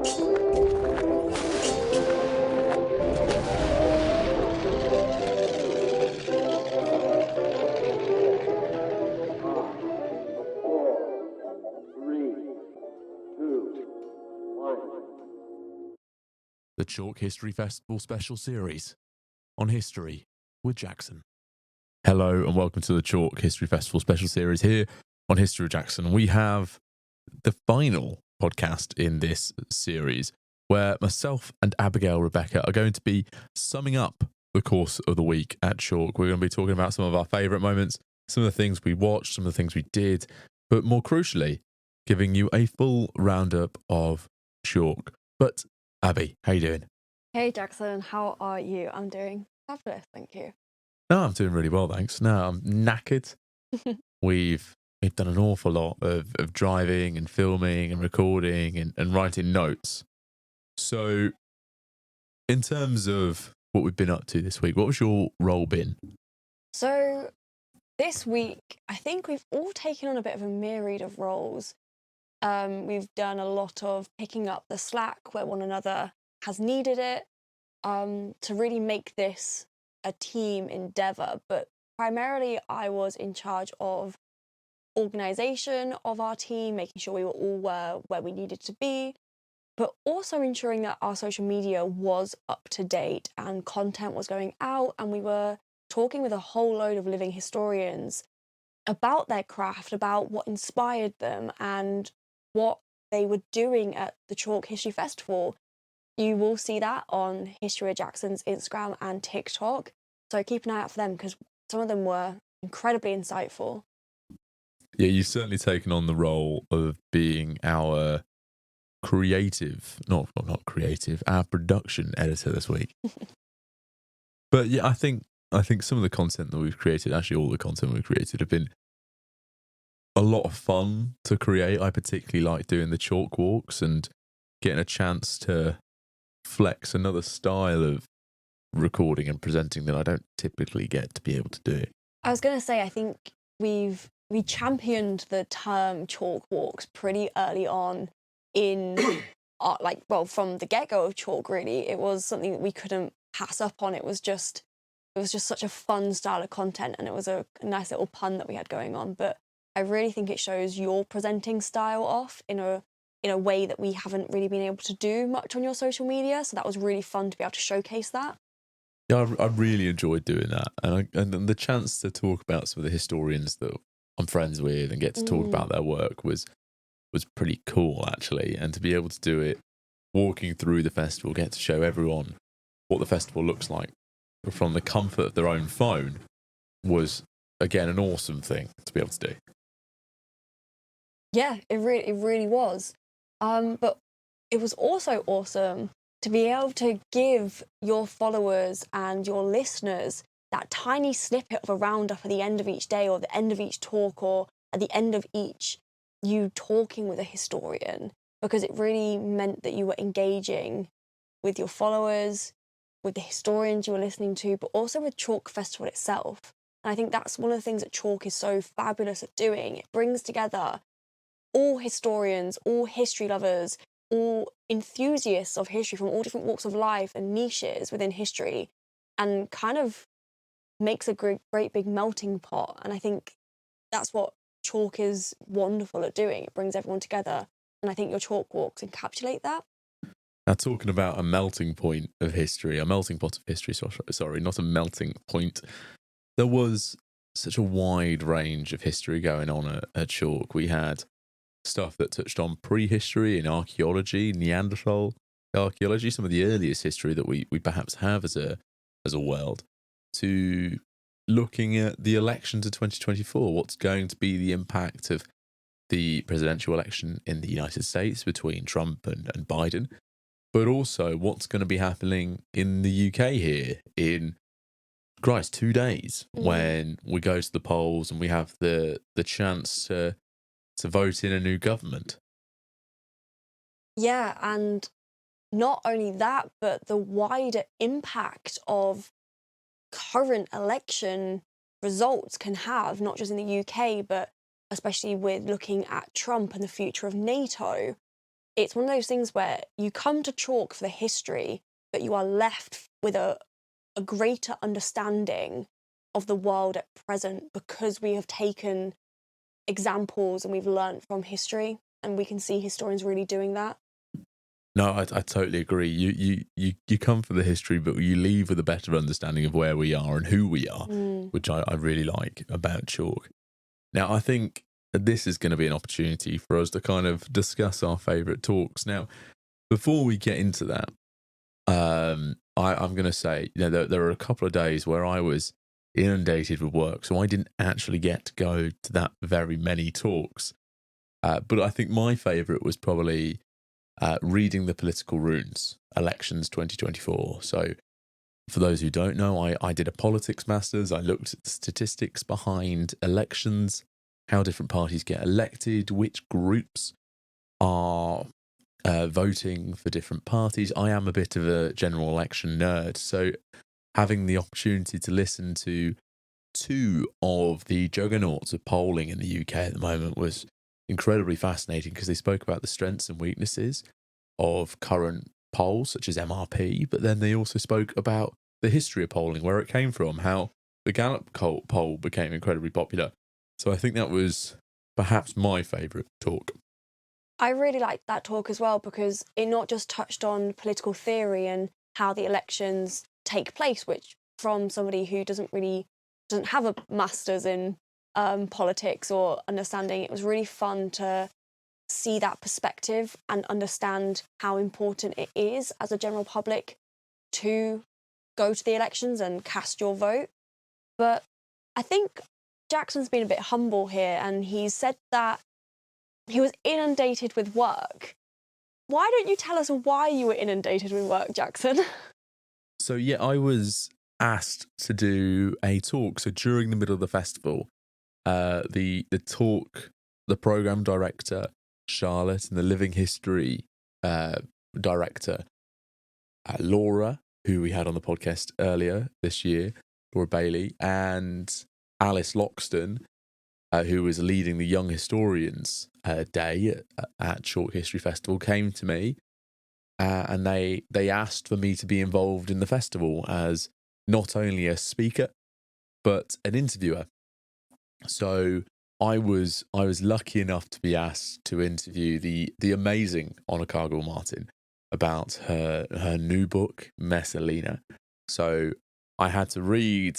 The Chalke History Festival special series on history with Jackson. Hello and welcome to the Chalke History Festival special series here on History with Jackson. We have the final podcast in this series where myself and Abigail Rebecca are going to be summing up the course of the week at Chalke. We're going to be talking about some of our favourite moments, some of the things we watched, some of the things we did, but more crucially, giving you a full roundup of Chalke. But Abby, how you doing? Hey Jackson, how are you? I'm doing fabulous, thank you. No, I'm doing really well, thanks. No, I'm knackered. We've done an awful lot of driving and filming and recording and writing notes. So, in terms of what we've been up to this week, what was your role been? So, this week, I think we've all taken on a bit of a myriad of roles. We've done a lot of picking up the slack where one another has needed it, to really make this a team endeavour. But primarily, I was in charge of organisation of our team, making sure we were all where we needed to be, but also ensuring that our social media was up to date and content was going out, and we were talking with a whole load of living historians about their craft, about what inspired them and what they were doing at the Chalke History Festival. You will see that on History of Jackson's Instagram and TikTok, so keep an eye out for them because some of them were incredibly insightful. Yeah, you've certainly taken on the role of being our our production editor this week. But yeah, I think some of the content that we've created, actually all the content we've created, have been a lot of fun to create. I particularly like doing the chalk walks and getting a chance to flex another style of recording and presenting that I don't typically get to be able to do. I was going to say, I think we championed the term chalk walks pretty early on in from the get-go of Chalke. Really, it was something that we couldn't pass up on. It was just such a fun style of content, and it was a nice little pun that we had going on. But I really think it shows your presenting style off in a way that we haven't really been able to do much on your social media. So that was really fun to be able to showcase that. Yeah, I really enjoyed doing that, and the chance to talk about some of the historians that I'm friends with and get to talk about their work was pretty cool, actually. And to be able to do it walking through the festival, get to show everyone what the festival looks like from the comfort of their own phone was, again, an awesome thing to be able to do. Yeah, it really was. But it was also awesome to be able to give your followers and your listeners that tiny snippet of a roundup at the end of each day or the end of each talk or at the end of each you talking with a historian, because it really meant that you were engaging with your followers, with the historians you were listening to, but also with Chalke Festival itself. And I think that's one of the things that Chalke is so fabulous at doing. It brings together all historians, all history lovers, all enthusiasts of history from all different walks of life and niches within history, and kind of makes a great big melting pot. And I think that's what Chalke is wonderful at doing. It brings everyone together, and I think your Chalke walks encapsulate that. Now, talking about a melting point of history, a melting pot of history, sorry, not a melting point. There was such a wide range of history going on at Chalke. We had stuff that touched on prehistory and archaeology, Neanderthal archaeology, some of the earliest history that we perhaps have as a world, to looking at the election to 2024. What's going to be the impact of the presidential election in the United States between Trump and Biden, but also what's going to be happening in the UK here in 2 days when we go to the polls and we have the chance to vote in a new government. Yeah, and not only that, but the wider impact of current election results can have, not just in the UK, but especially with looking at Trump and the future of NATO. it's one of those things where you come to chalk for the history, but you are left with a greater understanding of the world at present because we have taken examples and we've learnt from history, and we can see historians really doing that. No, I totally agree. You come for the history, but you leave with a better understanding of where we are and who we are, Mm. which I really like about chalk. Now, I think that this is going to be an opportunity for us to kind of discuss our favourite talks. Now, before we get into that, I'm going to say, there are a couple of days where I was inundated with work, so I didn't actually get to go to that very many talks. But I think my favourite was probably reading the political runes, elections 2024. So for those who don't know, I did a politics masters. I looked at the statistics behind elections, how different parties get elected, which groups are voting for different parties. I am a bit of a general election nerd, so having the opportunity to listen to two of the juggernauts of polling in the UK at the moment was incredibly fascinating, because they spoke about the strengths and weaknesses of current polls, such as MRP, but then they also spoke about the history of polling, where it came from, how the Gallup poll became incredibly popular. So I think that was perhaps my favourite talk. I really liked that talk as well, because it not just touched on political theory and how the elections take place, which from somebody who doesn't have a master's in politics or understanding, it was really fun to see that perspective and understand how important it is as a general public to go to the elections and cast your vote. But I think Jackson's been a bit humble here, and he's said that he was inundated with work. Why don't you tell us why you were inundated with work, Jackson? So yeah, I was asked to do a talk. So during the middle of the festival, the program director Charlotte and the living history director Laura, who we had on the podcast earlier this year, Laura Bailey, and Alice Loxton, who was leading the Young Historians Day at Chalke History Festival, came to me, and they asked for me to be involved in the festival as not only a speaker but an interviewer. So I was lucky enough to be asked to interview the amazing Honor Cargill Martin about her new book, Messalina. So I had to read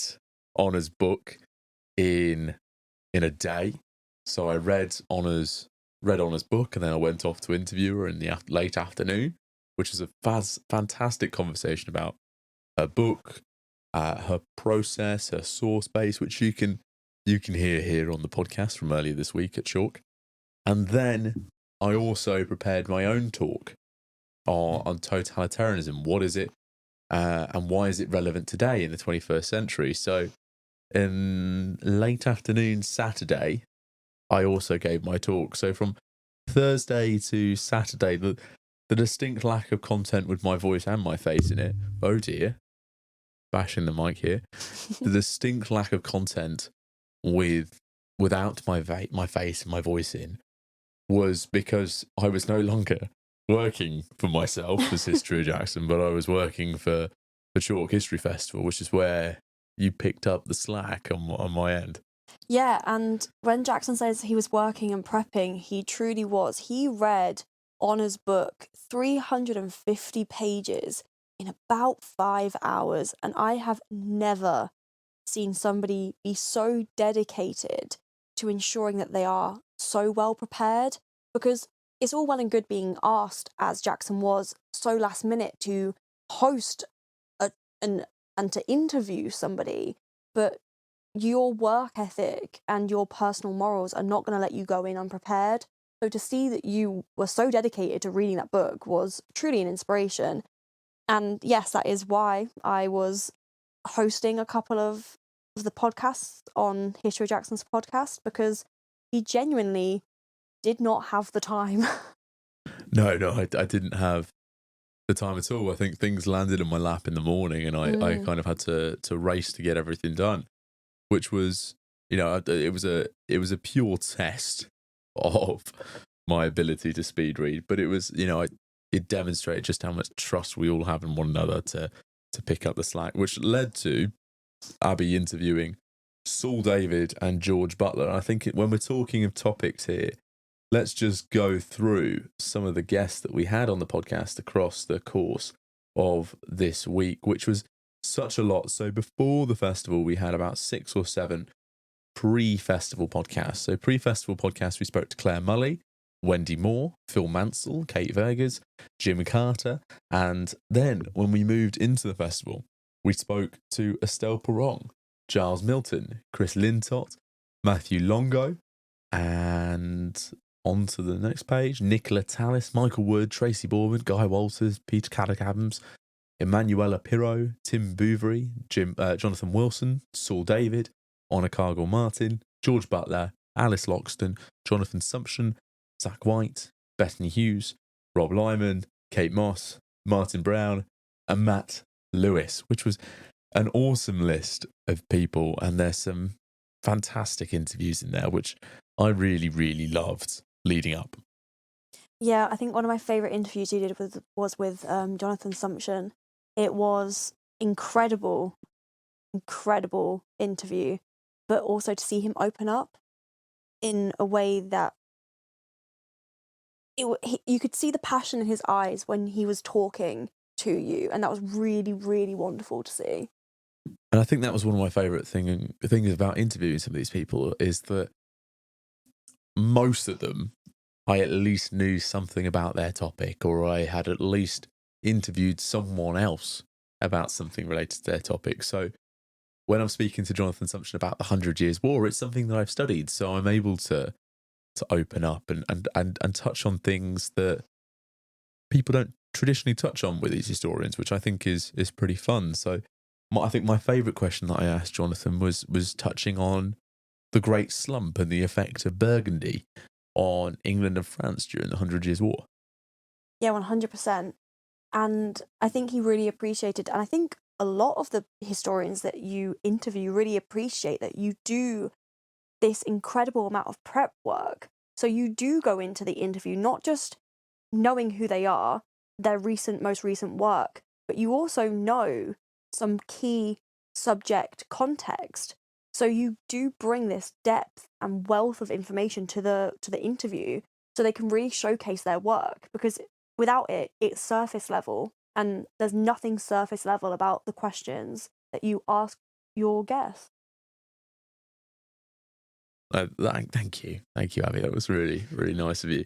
Honor's book in a day. So I read Honor's book, and then I went off to interview her in the late afternoon, which was a fantastic conversation about her book, her process, her source base, which you can hear here on the podcast from earlier this week at Chalke. And then I also prepared my own talk on totalitarianism. What is it, and why is it relevant today in the 21st century? So in late afternoon Saturday, I also gave my talk. So from Thursday to Saturday, the distinct lack of content with my voice and my face in it, oh dear, bashing the mic here, the distinct lack of content without my face and my voice in was because I was no longer working for myself as History of Jackson, but I was working for the Chalke History Festival, which is where you picked up the slack on my end. Yeah, and when Jackson says he was working and prepping, he truly was. He read Honor's book, 350 pages, in about 5 hours, and I have never seen somebody be so dedicated to ensuring that they are so well prepared, because it's all well and good being asked, as Jackson was, so last minute to host and to interview somebody, but your work ethic and your personal morals are not going to let you go in unprepared. So to see that you were so dedicated to reading that book was truly an inspiration. And yes, that is why I was hosting a couple of the podcasts on History of Jackson's podcast, because he genuinely did not have the time. No, I didn't have the time at all. I think things landed in my lap in the morning, and I kind of had to race to get everything done, which was, it was a pure test of my ability to speed read, but it was, it demonstrated just how much trust we all have in one another to pick up the slack, which led to Abbey interviewing Saul David and George Butler. And I think when we're talking of topics here, let's just go through some of the guests that we had on the podcast across the course of this week, which was such a lot. So before the festival, we had about 6 or 7 pre-festival podcasts. So pre-festival podcasts, we spoke to Claire Mully, Wendy Moore, Phil Mansell, Kate Vegas, Jim Carter. And then when we moved into the festival, we spoke to Estelle Perron, Giles Milton, Chris Lintott, Matthew Longo, and on to the next page, Nicola Tallis, Michael Wood, Tracy Borman, Guy Walters, Peter Caddick-Adams, Emanuela Pirro, Tim Bouvery, Jonathan Wilson, Saul David, Honor Cargill-Martin, George Butler, Alice Loxton, Jonathan Sumption, Zach White, Bethany Hughes, Rob Lyman, Kate Moss, Martin Brown, and Matt Lewis, which was an awesome list of people. And there's some fantastic interviews in there, which I really, really loved leading up. Yeah, I think one of my favourite interviews you did was with Jonathan Sumption. It was incredible interview, but also to see him open up in a way that you could see the passion in his eyes when he was talking to you, and that was really, really wonderful to see. And I think that was one of my favourite things about interviewing some of these people is that most of them, I at least knew something about their topic, or I had at least interviewed someone else about something related to their topic. So when I'm speaking to Jonathan Sumption about the 100 Years' War, it's something that I've studied. So I'm able to open up and touch on things that people don't traditionally touch on with these historians, which I think is pretty fun. So I think my favourite question that I asked Jonathan was touching on the Great Slump and the effect of Burgundy on England and France during the 100 Years' War. Yeah, 100%. And I think he really appreciated, and I think a lot of the historians that you interview really appreciate that you do this incredible amount of prep work. So you do go into the interview not just knowing who they are, their most recent work, but you also know some key subject context. So you do bring this depth and wealth of information to the interview, so they can really showcase their work. Because without it, it's surface level, and there's nothing surface level about the questions that you ask your guests. Thank you, Abby. That was really, really nice of you.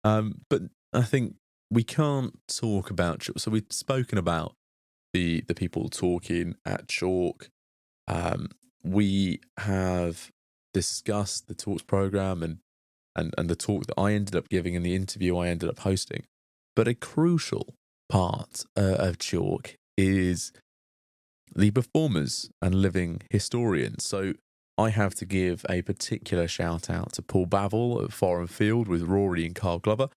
But I think we can't talk about. So we've spoken about the people talking at Chalke. We have discussed the talks program and the talk that I ended up giving and the interview I ended up hosting. But a crucial part of Chalke is the performers and living historians. So I have to give a particular shout out to Paul Bavell at Foreign Field with Rory and Carl Glover,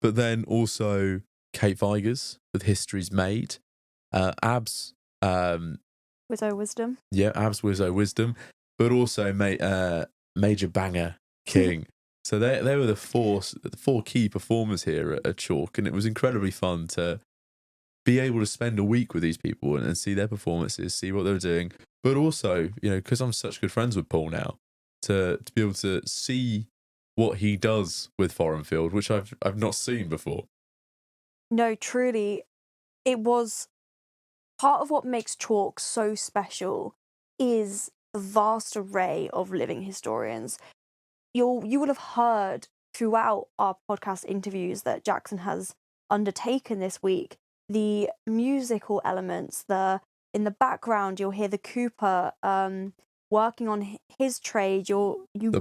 but then also Kate Vigers with History's Made, Abs. Wizzo Wisdom. Yeah, Abs Wizzo Wisdom, but also Major Banger King. So they were the four key performers here at Chalke, and it was incredibly fun to be able to spend a week with these people and see their performances, see what they were doing, but also, because I'm such good friends with Paul now, to be able to see what he does with Foreign Field, which I've not seen before. No, truly, it was part of what makes Chalke so special is the vast array of living historians. You will have heard throughout our podcast interviews that Jackson has undertaken this week, the musical elements, in the background you'll hear the Cooper working on his trade, the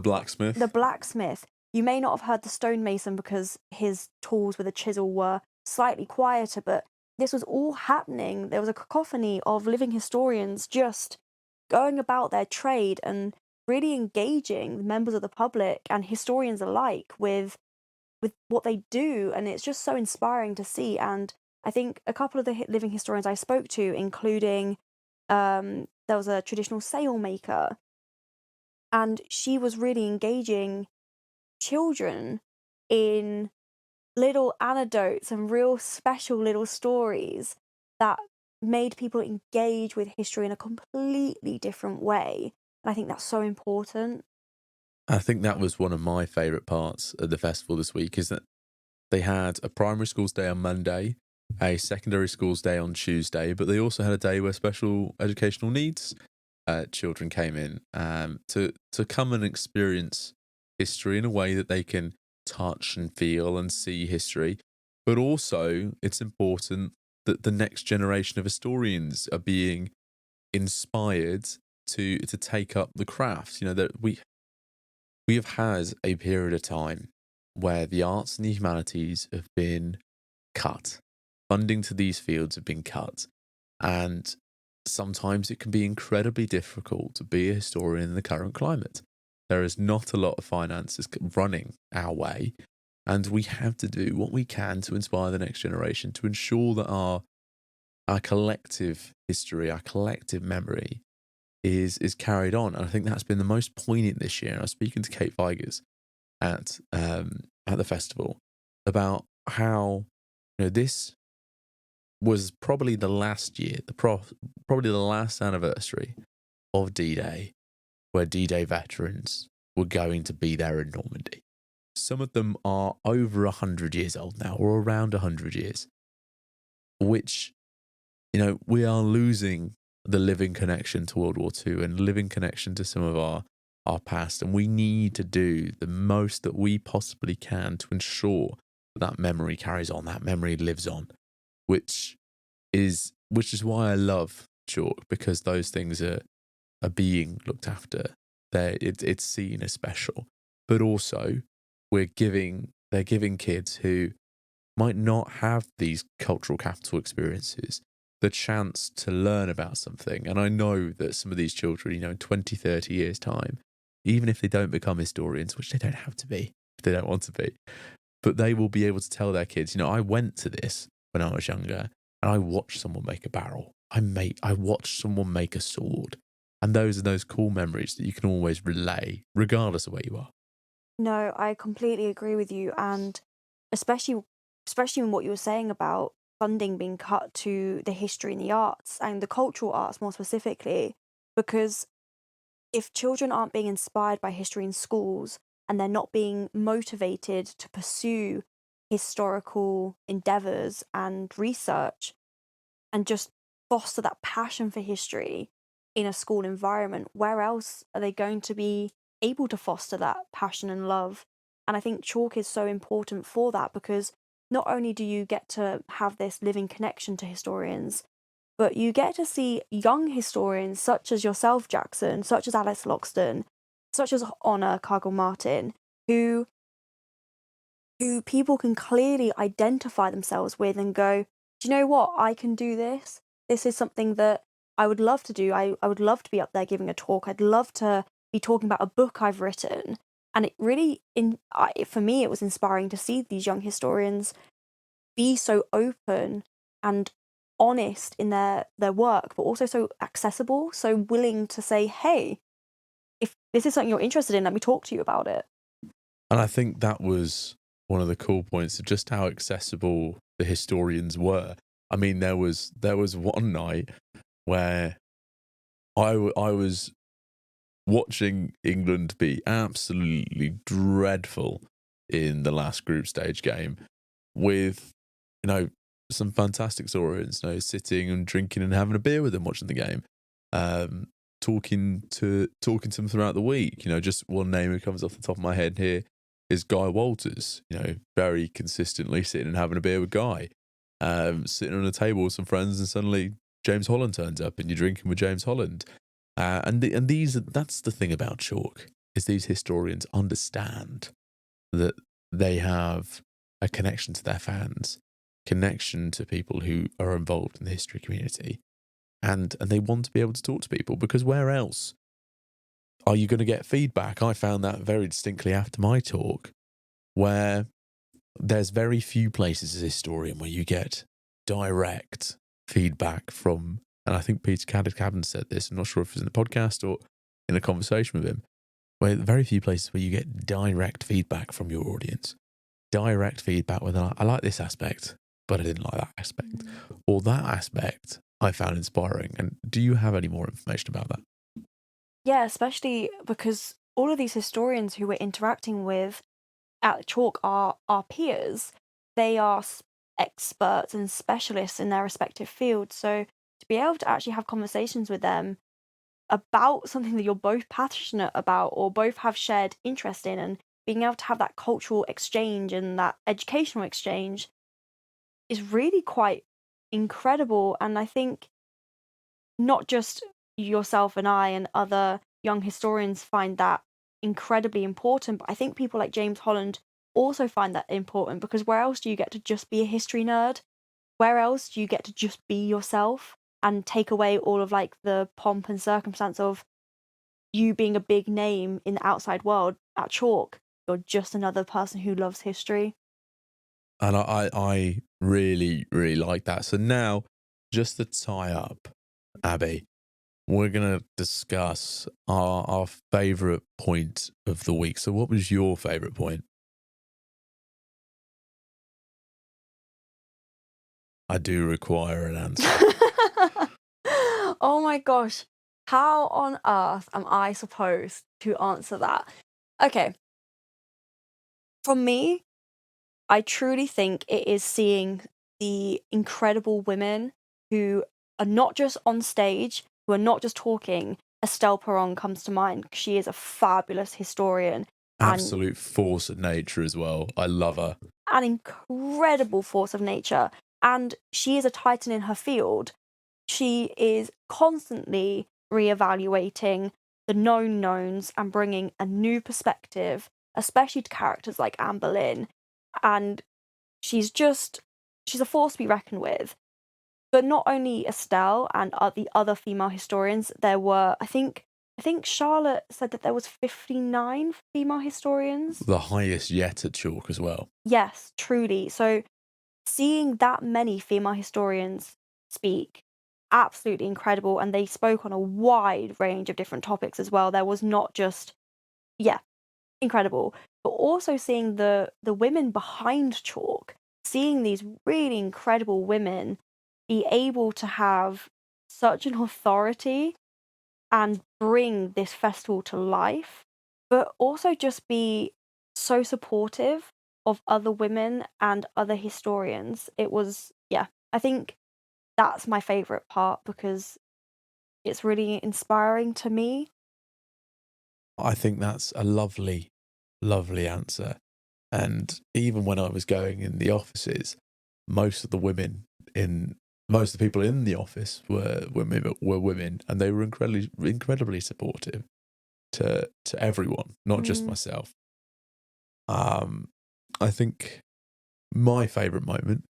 blacksmith. You may not have heard the stonemason because his tools with a chisel were slightly quieter, but this was all happening. There was a cacophony of living historians just going about their trade and really engaging members of the public and historians alike with what they do, and it's just so inspiring to see. And I think a couple of the living historians I spoke to, including there was a traditional sail maker, and she was really engaging children in little anecdotes and real special little stories that made people engage with history in a completely different way. And I think that's so important. I think that was one of my favourite parts of the festival this week, is that they had a primary schools day on Monday, a secondary schools day on Tuesday, but they also had a day where special educational needs children came in to come and experience history in a way that they can touch and feel and see history. But also, it's important that the next generation of historians are being inspired to take up the craft. You know, that we have had a period of time where the arts and the humanities have been cut. Funding to these fields have been cut. And sometimes it can be incredibly difficult to be a historian in the current climate. There is not a lot of finances running our way. And we have to do what we can to inspire the next generation, to ensure that our collective history, our collective memory is carried on. And I think that's been the most poignant this year. And I was speaking to Kate Vigers at the festival about how, you know, this was probably the last year, probably the last anniversary of D-Day, where D-Day veterans were going to be there in Normandy. Some of them are over 100 years old now, or around 100 years, which, you know, we are losing the living connection to World War II and living connection to some of our past. And we need to do the most that we possibly can to ensure that memory carries on, that memory lives on, which is why I love Chalk, because those things are being looked after. It's seen as special, but also they're giving kids who might not have these cultural capital experiences the chance to learn about something. And I know that some of these children, you know, in 20, 30 years' time, even if they don't become historians, which they don't have to be, if they don't want to be, but they will be able to tell their kids, you know, I went to this when I was younger and I watched someone make a barrel. I watched someone make a sword. And those are those cool memories that you can always relay, regardless of where you are. No, I completely agree with you, and especially in what you were saying about funding being cut to the history and the arts and the cultural arts more specifically, because if children aren't being inspired by history in schools and they're not being motivated to pursue historical endeavors and research and just foster that passion for history in a school environment, where else are they going to be able to foster that passion and love? And I think chalk is so important for that, because not only do you get to have this living connection to historians, but you get to see young historians such as yourself, Jackson, such as Alex Loxton, such as Honor Cargill Martin, who people can clearly identify themselves with and go, do you know what? I can do this. This is something that I would love to do. I would love to be up there giving a talk. I'd love to be talking about a book I've written. And it really, for me, it was inspiring to see these young historians be so open and honest in their work, but also so accessible, so willing to say, hey, if this is something you're interested in, let me talk to you about it. And I think that was one of the cool points of just how accessible the historians were. I mean, there was one night where I was watching England be absolutely dreadful in the last group stage game, with, you know, some fantastic historians, you know, sitting and drinking and having a beer with them, watching the game, talking to them throughout the week. You know, just one name who comes off the top of my head here is Guy Walters. You know, very consistently sitting and having a beer with Guy, sitting on a table with some friends, and suddenly James Holland turns up and you're drinking with James Holland. That's the thing about chalk, is these historians understand that they have a connection to their fans, connection to people who are involved in the history community, and they want to be able to talk to people, because where else are you going to get feedback? I found that very distinctly after my talk, where there's very few places as a historian where you get direct feedback from, and I think Peter Caddick said this, I'm not sure if it was in the podcast or in a conversation with him, where very few places where you get direct feedback from your audience. direct feedback where they're like, I like this aspect, but I didn't like that aspect. Or that aspect I found inspiring. And do you have any more information about that? Yeah, especially because all of these historians who we're interacting with at Chalk are our peers. They are experts and specialists in their respective fields. So to be able to actually have conversations with them about something that you're both passionate about or both have shared interest in, and being able to have that cultural exchange and that educational exchange is really quite incredible. And I think not just yourself and I and other young historians find that incredibly important, but I think people like James Holland also find that important, because where else do you get to just be a history nerd? Where else do you get to just be yourself and take away all of like the pomp and circumstance of you being a big name in the outside world at Chalk? You're just another person who loves history. And I really, really like that. So now, just to tie up, Abby, we're going to discuss our favourite point of the week. So what was your favourite point? I do require an answer. Oh my gosh. How on earth am I supposed to answer that? Okay. From me, I truly think it is seeing the incredible women who are not just on stage, who are not just talking. Estelle Perron comes to mind. She is a fabulous historian and Absolute force of nature as well. I love her. an incredible force of nature. And she is a titan in her field. She is constantly reevaluating the known knowns and bringing a new perspective, especially to characters like Anne Boleyn. And she's a force to be reckoned with. But not only Estelle and the other female historians, there were, I think Charlotte said that there was 59 female historians. The highest yet at Chalk as well. Yes, truly. So seeing that many female historians speak, absolutely incredible, and they spoke on a wide range of different topics as well. There was not just, yeah, incredible, but also seeing the women behind Chalk, seeing these really incredible women be able to have such an authority and bring this festival to life, but also just be so supportive of other women and other historians. It was, yeah, I think that's my favorite part because it's really inspiring to me. I think that's a lovely, lovely answer. And even when I was going in the offices, most of the women in most of the people in the office were women, and they were incredibly supportive to everyone, not just Mm. myself. I think my favourite moment.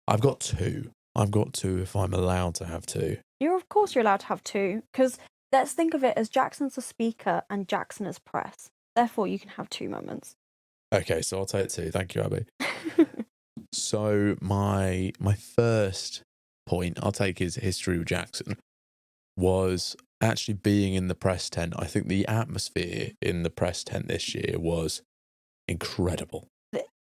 I've got two. I've got two if I'm allowed to have two. Of course, you're allowed to have two because let's think of it as Jackson's the speaker and Jackson as press. Therefore, you can have two moments. Okay, so I'll take two. Thank you, Abby. So my first point I'll take is history with Jackson was actually being in the press tent. I think the atmosphere in the press tent this year was incredible.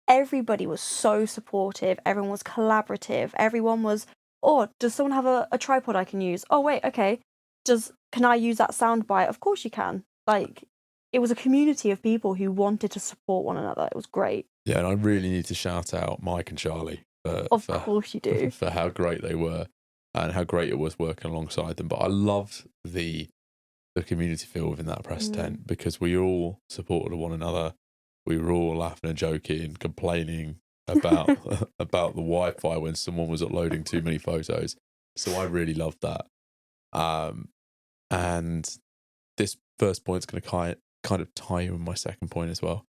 Everybody was so supportive. Everyone was collaborative. Everyone was, oh, does someone have a tripod I can use? Oh, wait, okay. Can I use that soundbite? Of course you can. Like, it was a community of people who wanted to support one another. It was great. Yeah, and I really need to shout out Mike and Charlie Of course you do. for how great they were and how great it was working alongside them. But I loved the community feel within that press tent because we all supported one another. We were all laughing and joking, complaining about about the Wi-Fi when someone was uploading too many photos. So I really loved that. And this first point's going to kind of tie in with my second point as well.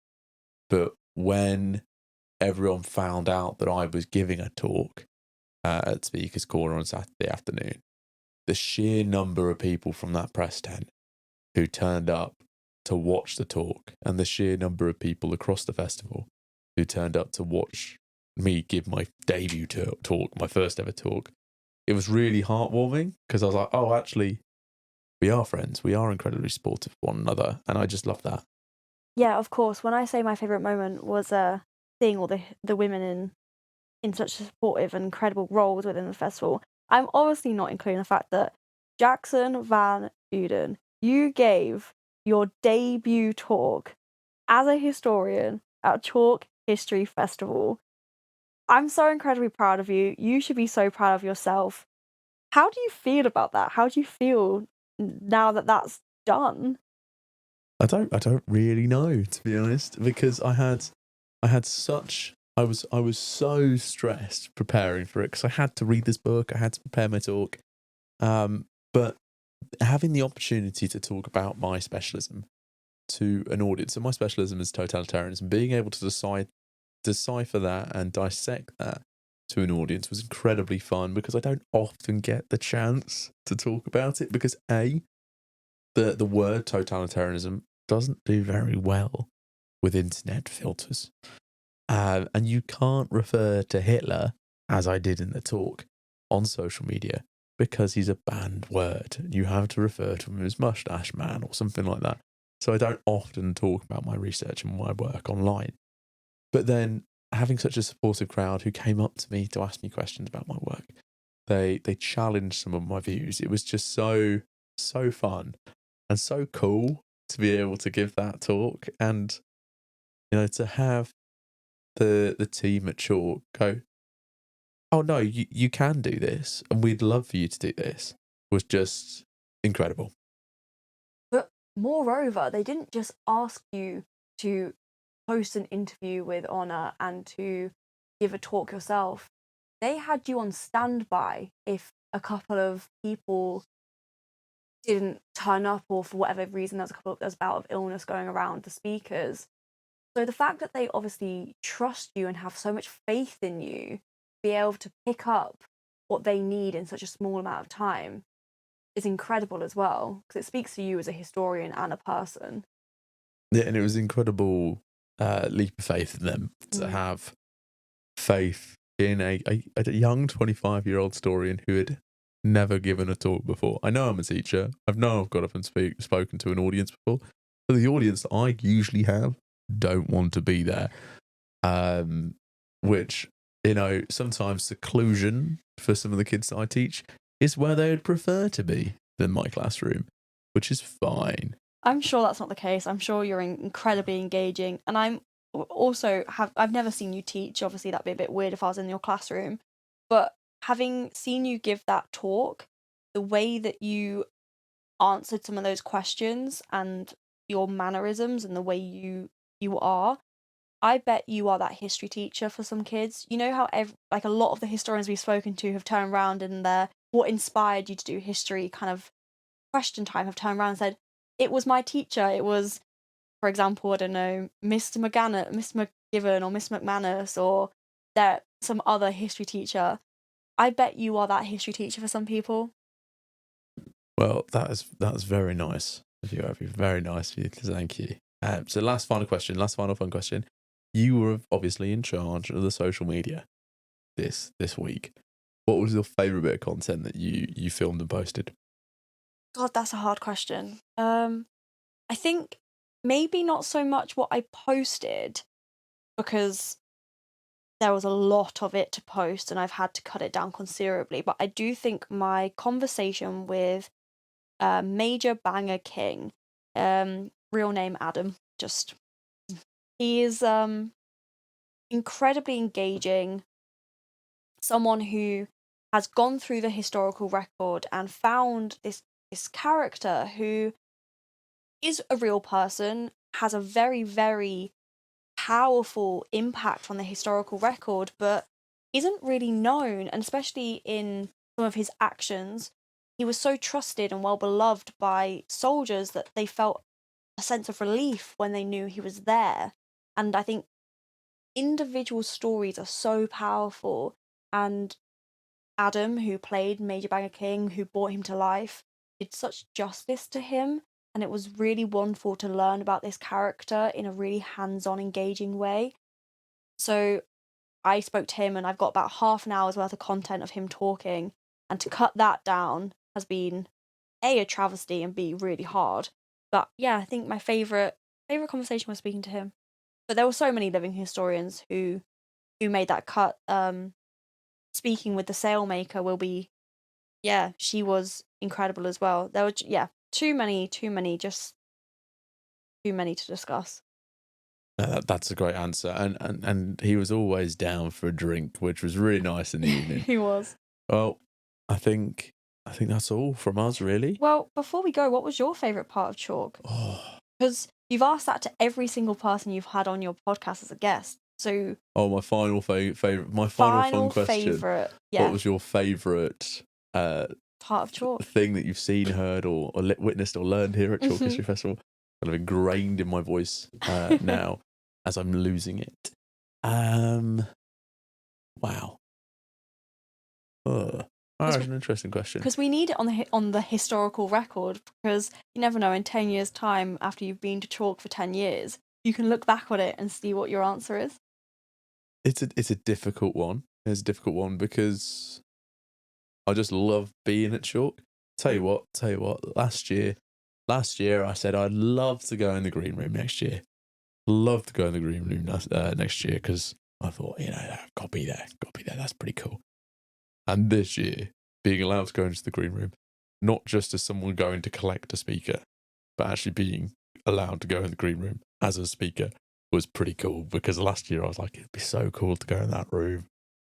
But when everyone found out that I was giving a talk at Speaker's Corner on Saturday afternoon, the sheer number of people from that press tent who turned up to watch the talk and the sheer number of people across the festival who turned up to watch me give my debut talk, my first ever talk, it was really heartwarming because I was like, oh, actually, we are friends. We are incredibly supportive of one another. And I just love that. Yeah, of course. When I say my favourite moment was seeing all the women in such supportive and incredible roles within the festival. I'm obviously not including the fact that Jackson Van Uden, you gave your debut talk as a historian at Chalk History Festival. I'm so incredibly proud of you. You should be so proud of yourself. How do you feel about that? How do you feel now that that's done? I don't really know, to be honest, because I was so stressed preparing for it because I had to read this book, I had to prepare my talk. But having the opportunity to talk about my specialism to an audience, and my specialism is totalitarianism, being able to decipher that and dissect that to an audience was incredibly fun because I don't often get the chance to talk about it because the word totalitarianism doesn't do very well with internet filters. And you can't refer to Hitler, as I did in the talk, on social media because he's a banned word. You have to refer to him as Mustache Man or something like that. So I don't often talk about my research and my work online. But then having such a supportive crowd who came up to me to ask me questions about my work, they challenged some of my views. It was just so fun and so cool to be able to give that talk and to have the team at Chalk go, oh no, you can do this and we'd love for you to do this, was just incredible. But moreover, they didn't just ask you to host an interview with Honor and to give a talk yourself. They had you on standby if a couple of people didn't turn up or for whatever reason there's a bout of illness going around the speakers. So the fact that they obviously trust you and have so much faith in you to be able to pick up what they need in such a small amount of time is incredible as well, because it speaks to you as a historian and a person. Yeah, and it was incredible leap of faith in them to have faith in a young 25-year-old historian who had never given a talk before. I know I'm a teacher. I've got up and spoken to an audience before, but the audience that I usually have don't want to be there. Which, sometimes seclusion for some of the kids that I teach is where they would prefer to be than my classroom, which is fine. I'm sure that's not the case. I'm sure you're incredibly engaging, and I've never seen you teach. Obviously, that'd be a bit weird if I was in your classroom, but having seen you give that talk, the way that you answered some of those questions and your mannerisms and the way you are, I bet you are that history teacher for some kids. You know how like a lot of the historians we've spoken to have turned around in their what inspired you to do history kind of question time have turned around and said, it was my teacher. It was, for example, I don't know, Mr. McGiven or Miss McManus or some other history teacher. I bet you are that history teacher for some people. Well, that's very nice of you, Abby. Very nice of you. Thank you. So last final fun question. You were obviously in charge of the social media this week. What was your favourite bit of content that you filmed and posted? God, that's a hard question. I think maybe not so much what I posted because there was a lot of it to post and I've had to cut it down considerably. But I do think my conversation with Major Banger King, real name Adam, he is incredibly engaging, someone who has gone through the historical record and found this character who is a real person, has a very, very powerful impact on the historical record, but isn't really known, and especially in some of his actions, he was so trusted and well beloved by soldiers that they felt a sense of relief when they knew he was there. And I think individual stories are so powerful, and Adam, who played Major Banger King, who brought him to life, did such justice to him. And it was really wonderful to learn about this character in a really hands-on, engaging way. So I spoke to him and I've got about half an hour's worth of content of him talking. And to cut that down has been A, a travesty, and B, really hard. But yeah, I think my favourite conversation was speaking to him. But there were so many living historians who made that cut. Speaking with the sailmaker will be, yeah, she was incredible as well. There were too many, just too many to discuss. No, that's a great answer, and he was always down for a drink, which was really nice in the evening. He was. Well, I think that's all from us, really. Well, before we go, what was your favourite part of Chalk? Oh, Because you've asked that to every single person you've had on your podcast as a guest. So, my final favorite, my final fun question. Favourite, yeah. What was your favourite part of Chalk thing that you've seen, heard, or witnessed or learned here at Chalk History Festival? Kind of ingrained in my voice now as I'm losing it. Wow. That's an interesting question. Because we need it on the historical record, because you never know, in 10 years' time, after you've been to Chalk for 10 years, you can look back on it and see what your answer is. It's a difficult one. It's a difficult one because I just love being at Chalk. Tell you what, last year I said I'd love to go in the green room next year. Love to go in the green room next year, because I thought, I've got to be there. That's pretty cool. And this year, being allowed to go into the green room, not just as someone going to collect a speaker, but actually being allowed to go in the green room as a speaker was pretty cool, because last year I was like, it'd be so cool to go in that room.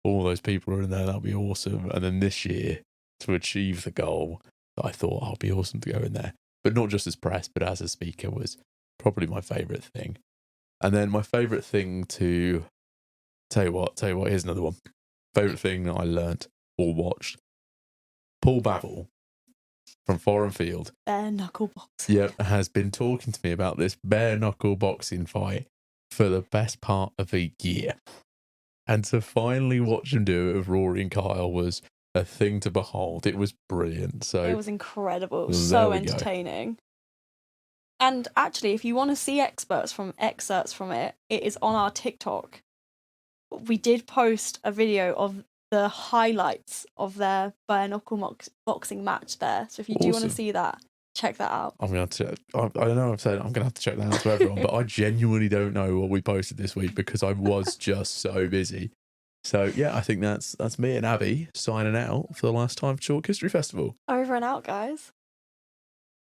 All those people are in there, that'll be awesome. And then this year, to achieve the goal, I thought, it'd be awesome to go in there. But not just as press, but as a speaker was probably my favourite thing. And then my favourite thing to... Tell you what, here's another one. Favourite thing that I learnt or watched. Paul Bavill from Foreign Field. Bare knuckle boxing. Yep, has been talking to me about this bare knuckle boxing fight for the best part of a year. And to finally watch him do it with Rory and Kyle was a thing to behold. It was brilliant. So it was incredible. It was so entertaining. And actually, if you want to see excerpts from it, it is on our TikTok. We did post a video of the highlights of their bare knuckle boxing match there. So if you do want to see that, check that out. I'm going to. I know I've said I'm going to have to check that out to everyone, but I genuinely don't know what we posted this week because I was just so busy. So yeah, I think that's me and Abbey signing out for the last time for Chalk History Festival. Over and out, guys.